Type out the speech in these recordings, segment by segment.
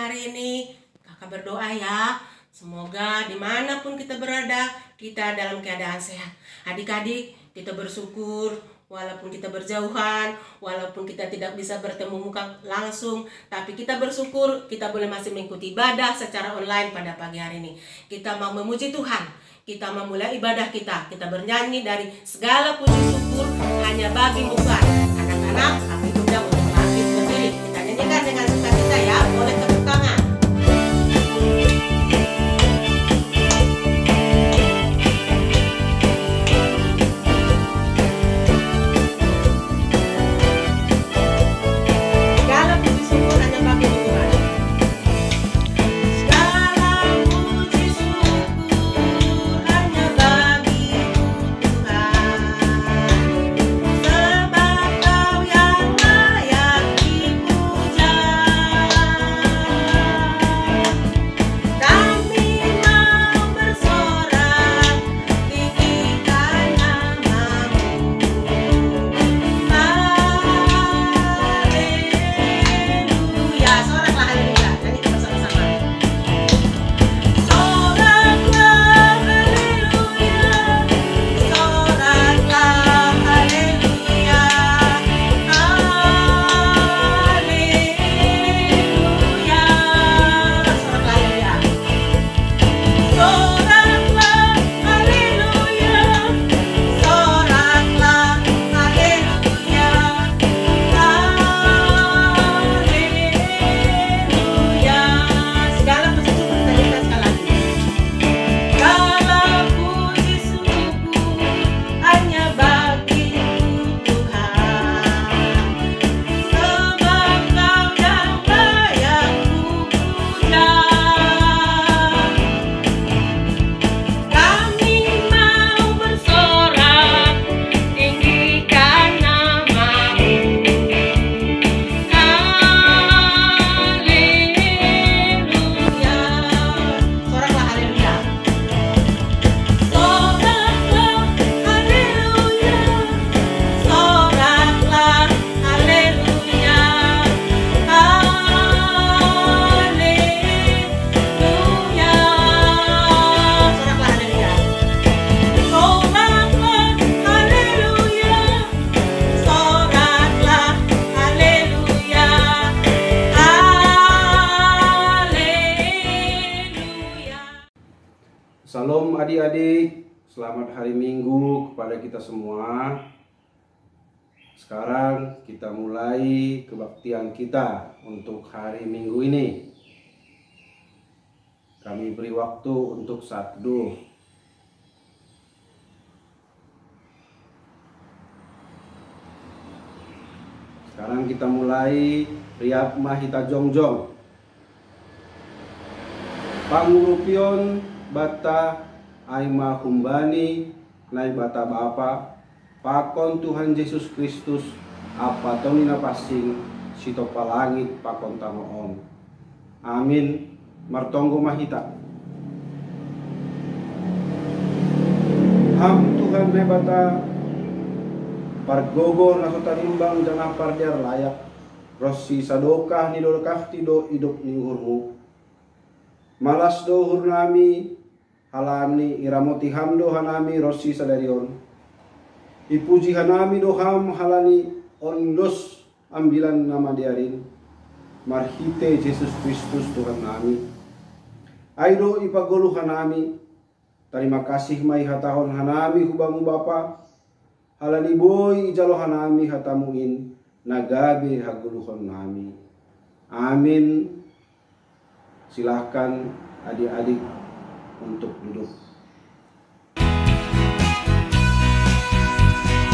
hari ini, kakak berdoa ya. Semoga dimanapun kita berada, kita dalam keadaan sehat. Adik-adik, kita bersyukur walaupun kita berjauhan, walaupun kita tidak bisa bertemu muka langsung, tapi kita bersyukur kita boleh masih mengikuti ibadah secara online pada pagi hari ini. Kita mau memuji Tuhan, kita memulai ibadah kita bernyanyi dari segala puji syukur hanya bagi-Mu Tuhan. Anak-anak, kami undang untuk bangkit berdiri. Kita nyanyikan dengan sukacita ya, boleh tepuk tangan. Salam adik-adik, selamat hari Minggu kepada kita semua. Sekarang kita mulai kebaktian kita untuk hari Minggu ini. Kami beri waktu untuk saat teduh. Sekarang kita mulai Riap Mahita Jongjong. Pangurupion bata aima humbani nai bata bapa pakon Tuhan Yesus Kristus apa tonina pasing sito palangit pakon tamoon. Amin. Martonggo mahita. Ham Tuhan nai bata pargogo nasotanimbang jangan parjar layak rossi sadokah ni dolkah tido hidup ni uhurmu malas dohur nami halani iramoti hamdo hanami rossi sadarion ipuji hanami doham halani ondos ambilan nama diarin marhite Yesus Kristus Tuhan nami aido ipagolu hanami terima kasih mai hatahon hanami hubangu Bapa halani boy ijalo hanami hatamuin nagabe haguluhon nami. Amin. Silahkan adik-adik untuk duduk.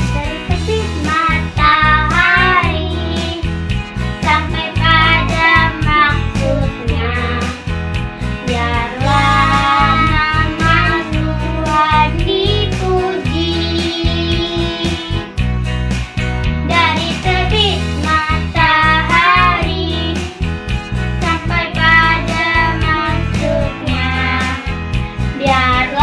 Dari terbit matahari sampai pada maksudnya, biarlah nama Tuhan dipuji. Dari terbit matahari sampai pada maksudnya, biarlah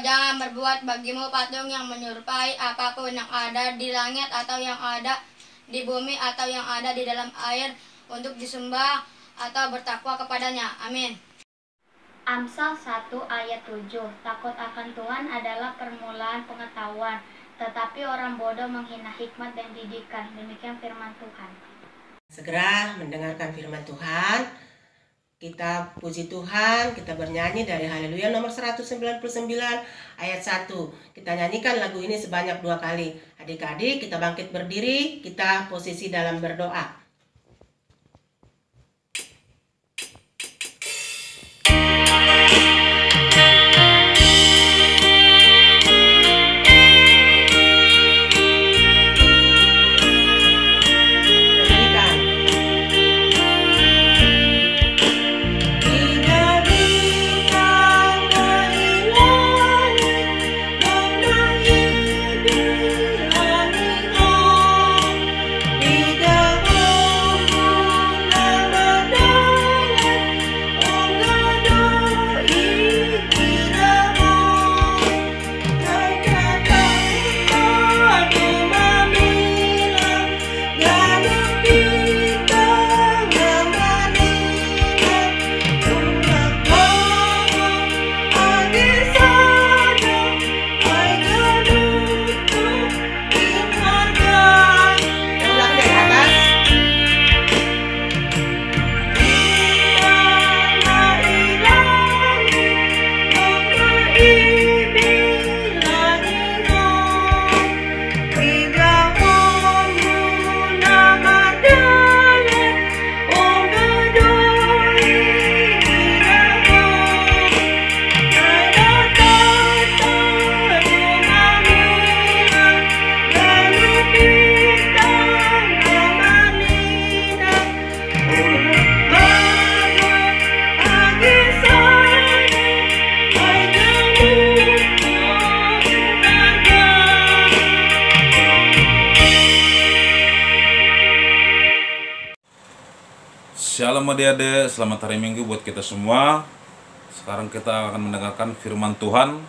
jangan berbuat bagimu patung yang menyerupai apapun yang ada di langit atau yang ada di bumi atau yang ada di dalam air untuk disembah atau bertakwa kepadanya. Amin. Amsal 1 ayat 7. Takut akan Tuhan adalah permulaan pengetahuan, tetapi orang bodoh menghina hikmat dan didikan. Demikian firman Tuhan. Segera mendengarkan firman Tuhan. Kita puji Tuhan, kita bernyanyi dari Haleluya nomor 199 ayat 1. Kita nyanyikan lagu ini sebanyak 2 kali. Adik-adik, kita bangkit berdiri, kita posisi dalam berdoa. Shalom adik-adik, selamat hari Minggu buat kita semua. Sekarang kita akan mendengarkan firman Tuhan.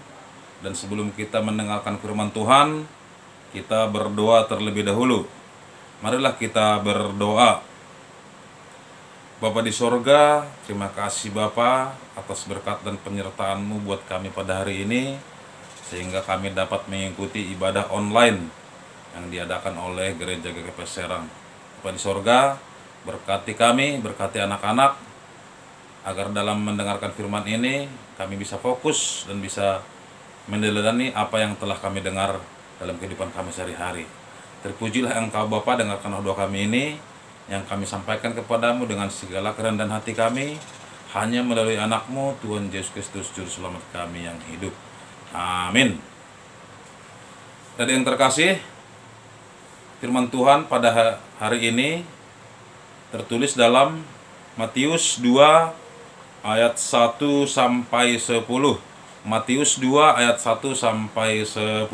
Dan sebelum kita mendengarkan firman Tuhan, kita berdoa terlebih dahulu. Marilah kita berdoa. Bapa di sorga, terima kasih Bapa atas berkat dan penyertaan-Mu buat kami pada hari ini, sehingga kami dapat mengikuti ibadah online yang diadakan oleh Gereja GKP Serang. Bapa di sorga, berkati kami, berkati anak-anak, agar dalam mendengarkan firman ini kami bisa fokus dan bisa meneladani apa yang telah kami dengar dalam kehidupan kami sehari-hari. Terpujilah Engkau Bapa, dengarkanlah doa kami ini yang kami sampaikan kepadamu dengan segala kerendahan hati kami, hanya melalui anak-Mu Tuhan Yesus Kristus Juru Selamat kami yang hidup. Amin. Dan yang terkasih, firman Tuhan pada hari ini tertulis dalam Matius 2 ayat 1 sampai 10. Matius 2 ayat 1 sampai 10.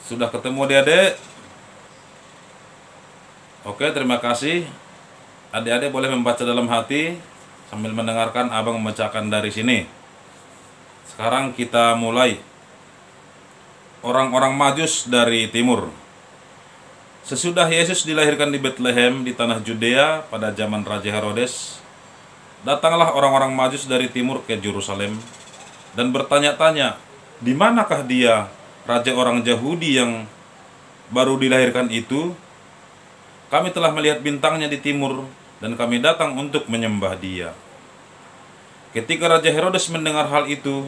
Sudah ketemu adik-adik? Oke, terima kasih. Adik-adik boleh membaca dalam hati sambil mendengarkan abang membacakan dari sini. Sekarang kita mulai. Orang-orang Majus dari timur. Sesudah Yesus dilahirkan di Betlehem di tanah Judea pada zaman Raja Herodes, datanglah orang-orang Majus dari timur ke Yerusalem dan bertanya-tanya, di manakah dia, raja orang Yahudi yang baru dilahirkan itu? Kami telah melihat bintangnya di timur dan kami datang untuk menyembah dia. Ketika Raja Herodes mendengar hal itu,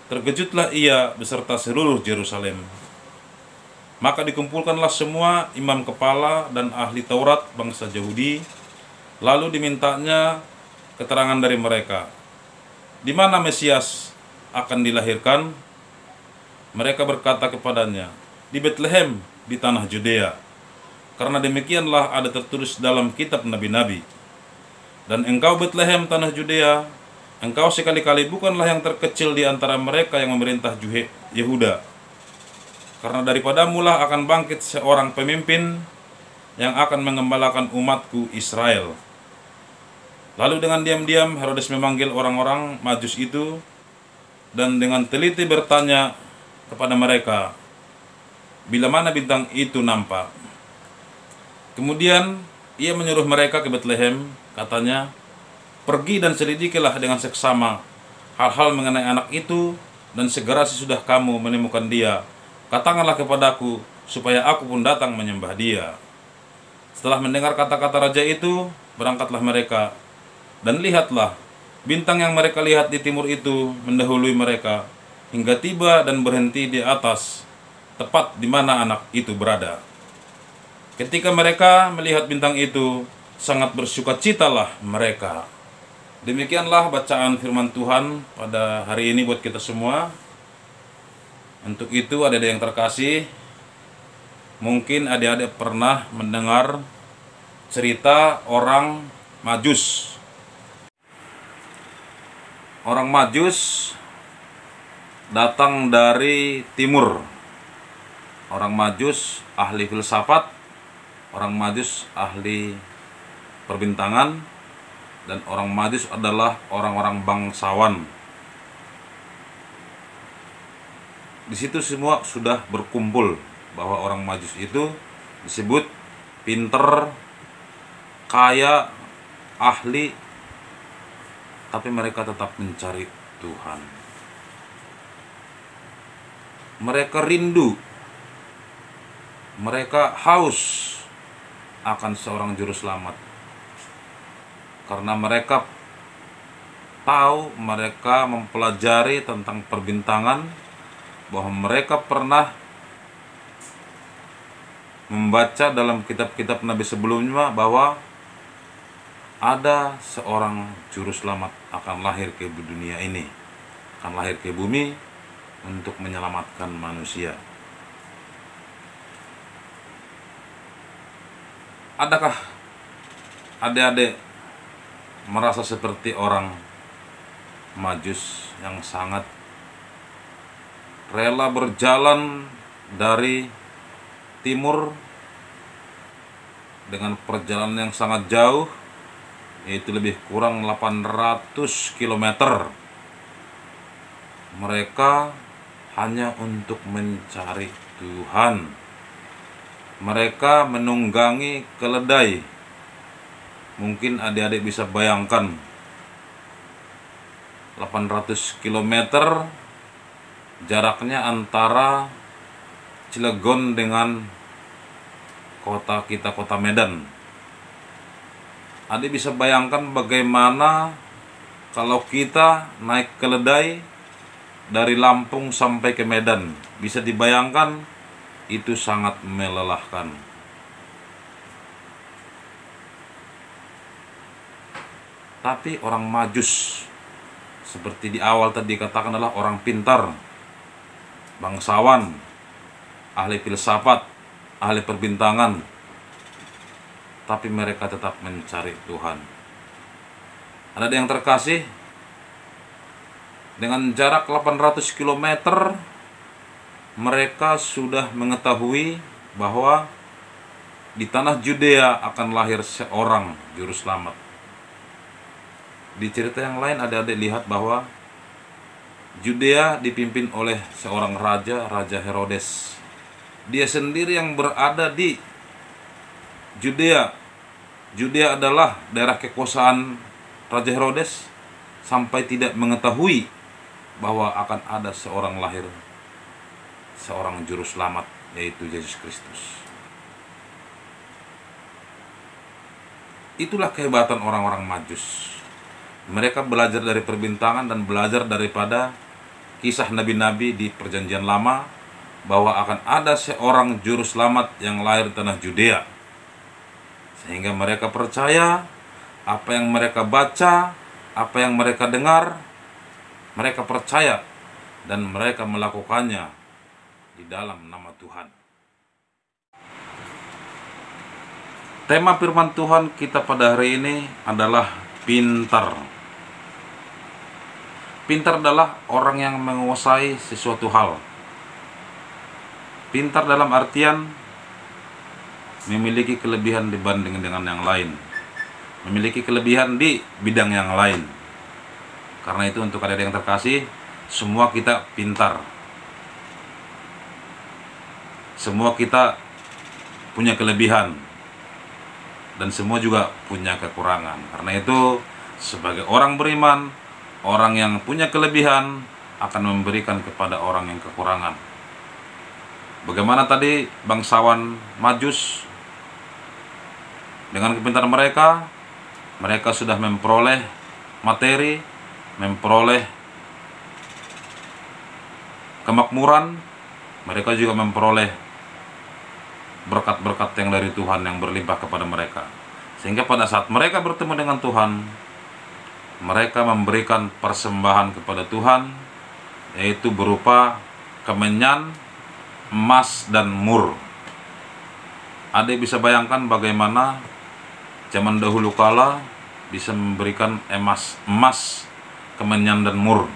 terkejutlah ia beserta seluruh Yerusalem. Maka dikumpulkanlah semua imam kepala dan ahli Taurat bangsa Yahudi, lalu dimintanya keterangan dari mereka, di mana Mesias akan dilahirkan? Mereka berkata kepadanya, di Betlehem di tanah Judea, karena demikianlah ada tertulis dalam kitab nabi-nabi. Dan engkau Betlehem tanah Judea, engkau sekali-kali bukanlah yang terkecil di antara mereka yang memerintah Yehuda. Karena daripadamu lah akan bangkit seorang pemimpin yang akan mengembalakan umatku Israel. Lalu dengan diam-diam Herodes memanggil orang-orang Majus itu dan dengan teliti bertanya kepada mereka, bila mana bintang itu nampak. Kemudian ia menyuruh mereka ke Betlehem, katanya, pergi dan selidikilah dengan seksama hal-hal mengenai anak itu, dan segera sesudah kamu menemukan dia, katakanlah kepadaku, supaya aku pun datang menyembah dia. Setelah mendengar kata-kata raja itu, berangkatlah mereka, dan lihatlah, bintang yang mereka lihat di timur itu mendahului mereka, hingga tiba dan berhenti di atas, tepat di mana anak itu berada. Ketika mereka melihat bintang itu, sangat bersukacitalah mereka. Demikianlah bacaan firman Tuhan pada hari ini buat kita semua. Untuk itu, adik-adik yang terkasih, mungkin adik-adik pernah mendengar cerita orang Majus. Orang Majus datang dari timur. Orang Majus ahli filsafat, orang Majus ahli perbintangan, dan orang Majus adalah orang-orang bangsawan. Di situ semua sudah berkumpul bahwa orang Majus itu disebut pinter, kaya, ahli, tapi mereka tetap mencari Tuhan. Mereka rindu, mereka haus akan seorang juru selamat, karena mereka tahu, mereka mempelajari tentang perbintangan, bahwa mereka pernah membaca dalam kitab-kitab Nabi sebelumnya bahwa ada seorang juru selamat akan lahir ke dunia ini, akan lahir ke bumi untuk menyelamatkan manusia. Adakah adik-adik merasa seperti orang Majus yang sangat rela berjalan dari timur dengan perjalanan yang sangat jauh, yaitu lebih kurang 800 km. Mereka hanya untuk mencari Tuhan. Mereka menunggangi keledai. Mungkin adik-adik bisa bayangkan 800 km jaraknya antara Cilegon dengan kota kita, kota Medan. Adik bisa bayangkan bagaimana kalau kita naik keledai dari Lampung sampai ke Medan. Bisa dibayangkan, itu sangat melelahkan. Tapi orang Majus, seperti di awal tadi katakan, adalah orang pintar, bangsawan, ahli filsafat, ahli perbintangan, tapi mereka tetap mencari Tuhan. Ada yang terkasih, dengan jarak 800 km, mereka sudah mengetahui bahwa di tanah Judea akan lahir seorang juru selamat. Di cerita yang lain adik-adik lihat bahwa Judea dipimpin oleh seorang raja, Raja Herodes. Dia sendiri yang berada di Judea. Judea adalah daerah kekuasaan Raja Herodes, sampai tidak mengetahui bahwa akan ada seorang lahir, seorang juru selamat, yaitu Yesus Kristus. Itulah kehebatan orang-orang Majus. Mereka belajar dari perbintangan dan belajar daripada kisah nabi-nabi di Perjanjian Lama, bahwa akan ada seorang juru selamat yang lahir di tanah Judea. Sehingga mereka percaya apa yang mereka baca, apa yang mereka dengar, mereka percaya dan mereka melakukannya di dalam nama Tuhan. Tema firman Tuhan kita pada hari ini adalah pintar. Pintar adalah orang yang menguasai sesuatu hal. Pintar dalam artian memiliki kelebihan dibanding dengan yang lain, memiliki kelebihan di bidang yang lain. Karena itu, untuk adik-adik yang terkasih, semua kita pintar. Semua kita punya kelebihan. Dan semua juga punya kekurangan. Karena itu, sebagai orang beriman, orang yang punya kelebihan akan memberikan kepada orang yang kekurangan. Bagaimana tadi bangsawan Majus, dengan kepintaran mereka, mereka sudah memperoleh materi, memperoleh kemakmuran, mereka juga memperoleh berkat-berkat yang dari Tuhan yang berlimpah kepada mereka. Sehingga pada saat mereka bertemu dengan Tuhan, mereka memberikan persembahan kepada Tuhan, yaitu berupa kemenyan, emas, dan mur. Adik bisa bayangkan bagaimana zaman dahulu kala bisa memberikan emas, kemenyan, dan mur.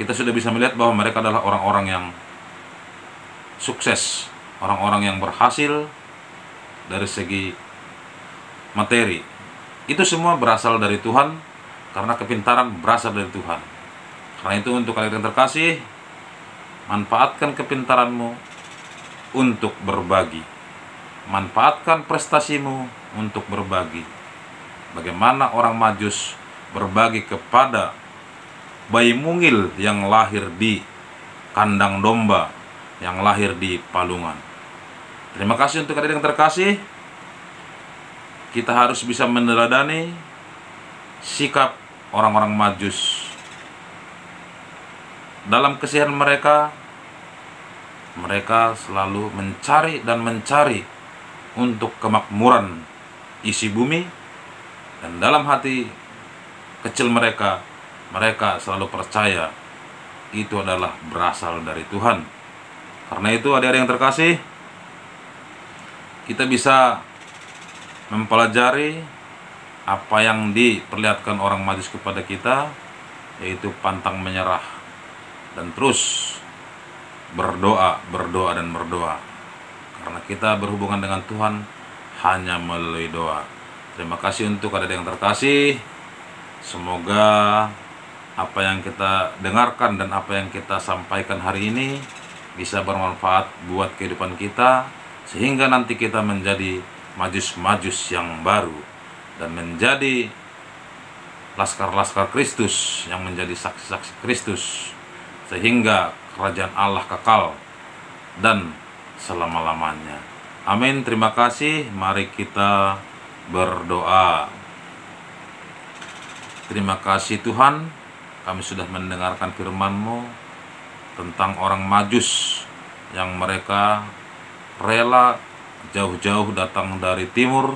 Kita sudah bisa melihat bahwa mereka adalah orang-orang yang sukses, orang-orang yang berhasil dari segi materi. Itu semua berasal dari Tuhan, karena kepintaran berasal dari Tuhan. Karena itu, untuk kalian yang terkasih, manfaatkan kepintaranmu untuk berbagi. Manfaatkan prestasimu untuk berbagi. Bagaimana orang Majus berbagi kepada bayi mungil yang lahir di kandang domba, yang lahir di palungan. Terima kasih untuk kalian yang terkasih. Kita harus bisa meneladani sikap orang-orang Majus. Dalam keseharian mereka, mereka selalu mencari dan mencari untuk kemakmuran isi bumi. Dan dalam hati kecil mereka, mereka selalu percaya itu adalah berasal dari Tuhan. Karena itu, adik-adik yang terkasih, kita bisa mempelajari apa yang diperlihatkan orang Majus kepada kita, yaitu pantang menyerah dan terus berdoa, dan berdoa. Karena kita berhubungan dengan Tuhan hanya melalui doa. Terima kasih untuk adik-adik yang terkasih. Semoga apa yang kita dengarkan dan apa yang kita sampaikan hari ini bisa bermanfaat buat kehidupan kita, sehingga nanti kita menjadi Majus-Majus yang baru dan menjadi laskar-laskar Kristus yang menjadi saksi-saksi Kristus, sehingga kerajaan Allah kekal dan selama-lamanya. Amin. Terima kasih. Mari kita berdoa. Terima kasih Tuhan, kami sudah mendengarkan firman-Mu tentang orang Majus yang mereka rela jauh-jauh datang dari timur,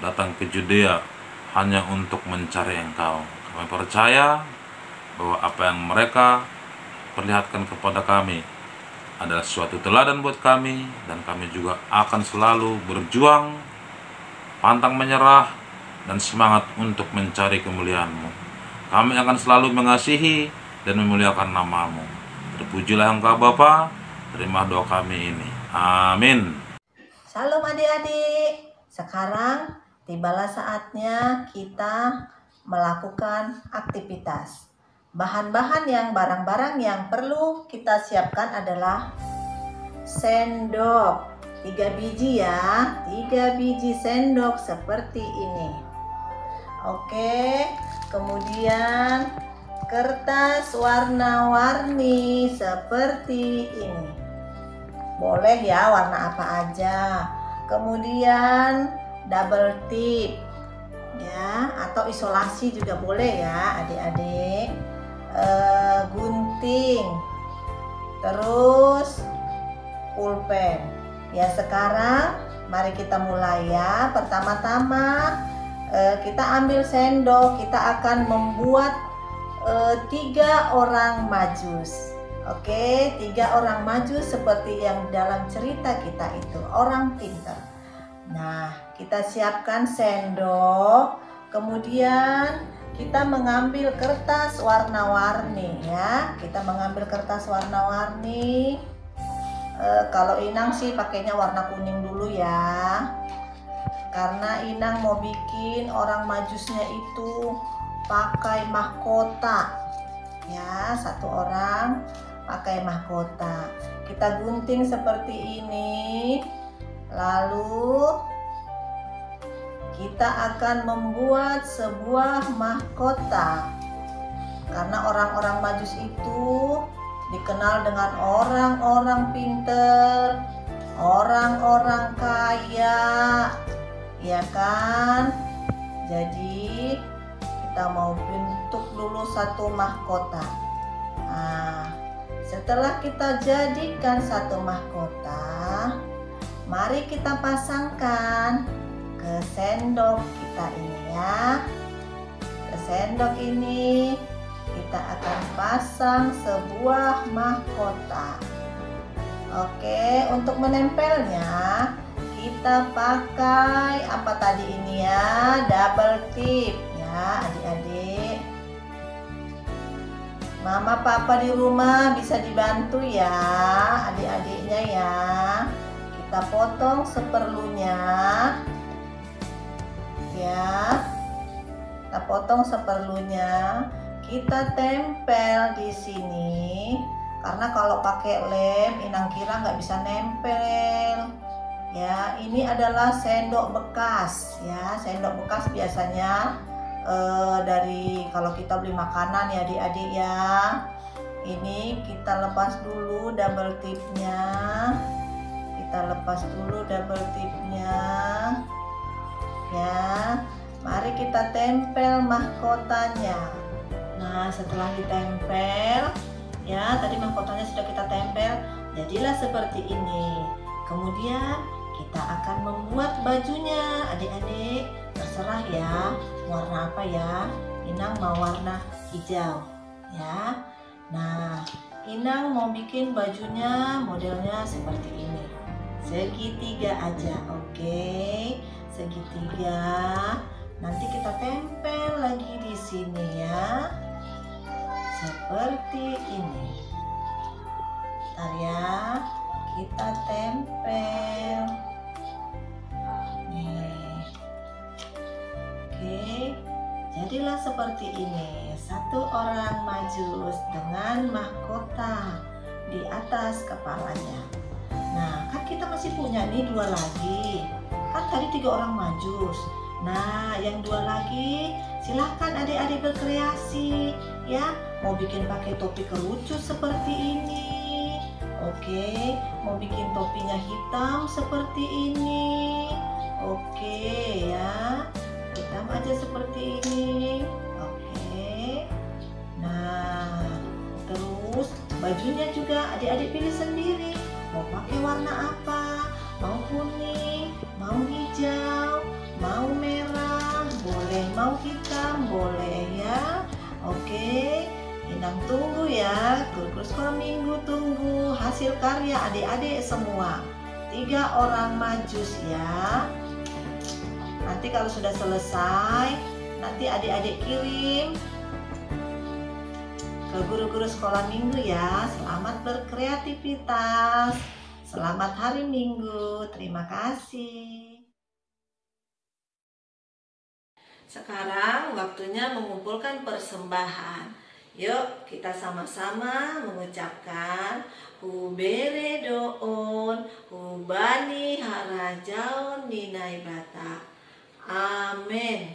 datang ke Judea hanya untuk mencari Engkau. Kami percaya bahwa apa yang mereka perlihatkan kepada kami adalah suatu teladan buat kami, dan kami juga akan selalu berjuang, pantang menyerah, dan semangat untuk mencari kemuliaan-Mu. Kami akan selalu mengasihi dan memuliakan nama-Mu. Terpujilah Engkau Bapa, terima doa kami ini. Amin. Salam adik-adik, sekarang tibalah saatnya kita melakukan aktivitas. Barang-barang yang perlu kita siapkan adalah sendok, 3 biji ya, 3 biji sendok seperti ini. Oke, kemudian kertas warna-warni seperti ini. Boleh ya, warna apa aja. Kemudian double tip ya, atau isolasi juga boleh ya adik-adik. Gunting, terus pulpen. Ya, sekarang mari kita mulai ya. Pertama-tama kita ambil sendok, kita akan membuat 3 orang Majus. Oke, 3 orang Majus seperti yang dalam cerita kita itu, orang pintar. Nah, kita siapkan sendok, kemudian kita mengambil kertas warna-warni ya. Kita mengambil kertas warna-warni. Kalau Inang sih pakainya warna kuning dulu ya, karena Inang mau bikin orang Majusnya itu pakai mahkota. Ya, 1 orang pakai mahkota. Kita gunting seperti ini. Lalu kita akan membuat sebuah mahkota. Karena orang-orang Majus itu dikenal dengan orang-orang pinter, orang-orang kaya, ya kan? Jadi kita mau bentuk dulu satu mahkota. Nah, setelah kita jadikan satu mahkota, mari kita pasangkan ke sendok kita ini ya. Ke sendok ini kita akan pasang sebuah mahkota. Oke, untuk menempelnya kita pakai apa tadi ini ya, double tip ya adik-adik. Mama papa di rumah bisa dibantu ya adik-adiknya ya. Kita potong seperlunya ya. Kita potong seperlunya, kita tempel di sini. Karena kalau pakai lem, inang kira nggak bisa nempel. Ya, ini adalah sendok bekas ya. Sendok bekas biasanya dari kalau kita beli makanan ya adik-adik ya. Ini kita lepas dulu double tipnya. Kita lepas dulu double tipnya. Ya, mari kita tempel mahkotanya. Nah, setelah ditempel ya, tadi mahkotanya sudah kita tempel, jadilah seperti ini. Kemudian kita akan membuat bajunya adik-adik. Terserah ya warna apa ya. Inang mau warna hijau ya. Nah, Inang mau bikin bajunya modelnya seperti ini, segitiga aja. Oke, segitiga. Nanti kita tempel lagi di sini ya, seperti ini. Bentar ya, kita tempel. Oke, jadilah seperti ini. 1 orang Majus dengan mahkota di atas kepalanya. Nah, kan kita masih punya nih 2 lagi. Kan tadi 3 orang Majus. Nah, yang 2 lagi silahkan adik-adik berkreasi ya. Mau bikin pakai topi kerucut seperti ini. Oke, mau bikin topinya hitam seperti ini. Oke ya, hitam aja seperti ini. Oke. Nah, terus bajunya juga adik-adik pilih sendiri. Mau pakai warna apa? Mau kuning, mau hijau, mau merah, boleh, mau hitam, boleh ya. Oke, Inang tunggu ya. Guru sekolah minggu tunggu hasil karya adik-adik semua. 3 orang Majus ya. Nanti kalau sudah selesai, nanti adik-adik kirim ke guru-guru sekolah minggu ya. Selamat berkreativitas. Selamat hari Minggu. Terima kasih. Sekarang waktunya mengumpulkan persembahan. Yuk kita sama-sama mengucapkan Hubere doon, hubani harajaon ninai bata. Amin.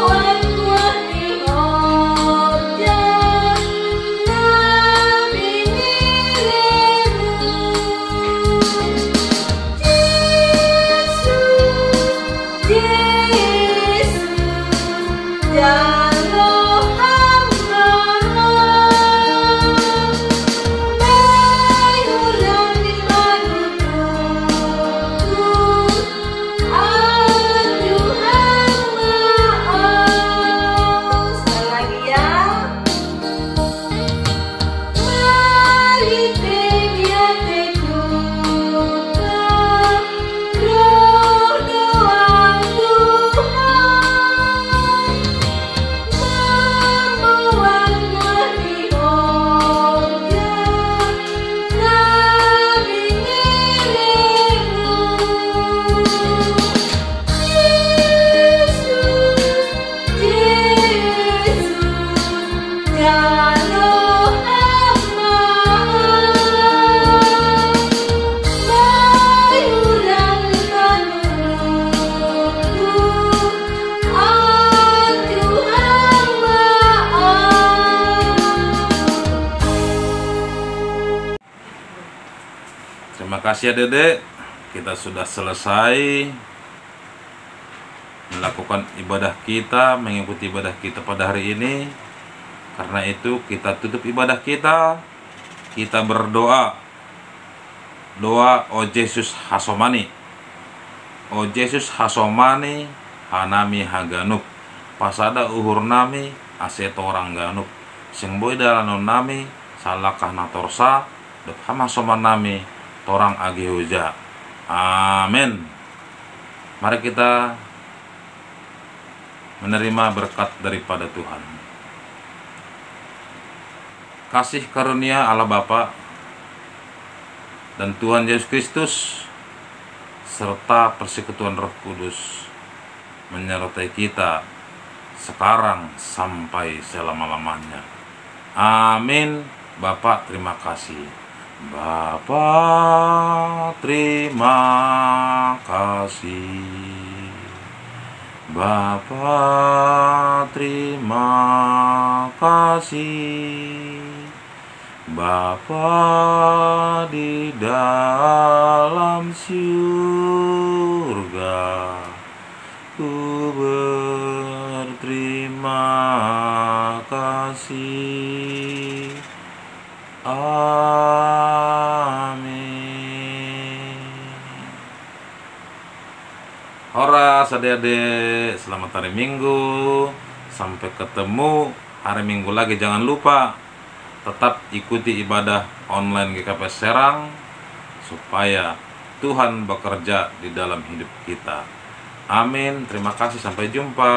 One kasih ya Dede, kita sudah selesai melakukan ibadah kita, mengikuti ibadah kita pada hari ini. Karena itu kita tutup ibadah kita berdoa. Doa O Yesus hasomani, O Yesus hasomani hanami haganuk, pasada uhur nami asetorang ganuk, sing boy dalanon nami salakah natorsa dok hama soman nami torang agehuja. Amin. Mari kita menerima berkat daripada Tuhan. Kasih karunia Allah Bapa dan Tuhan Yesus Kristus serta persekutuan Roh Kudus menyertai kita sekarang sampai selama-lamanya. Amin. Bapak terima kasih. Bapak terima kasih. Bapa terima kasih, Bapa di dalam surga, ku berterima kasih. Ora adik-adik, selamat hari Minggu. Sampai ketemu hari Minggu lagi. Jangan lupa tetap ikuti ibadah online GKPS Serang supaya Tuhan bekerja di dalam hidup kita. Amin. Terima kasih. Sampai jumpa.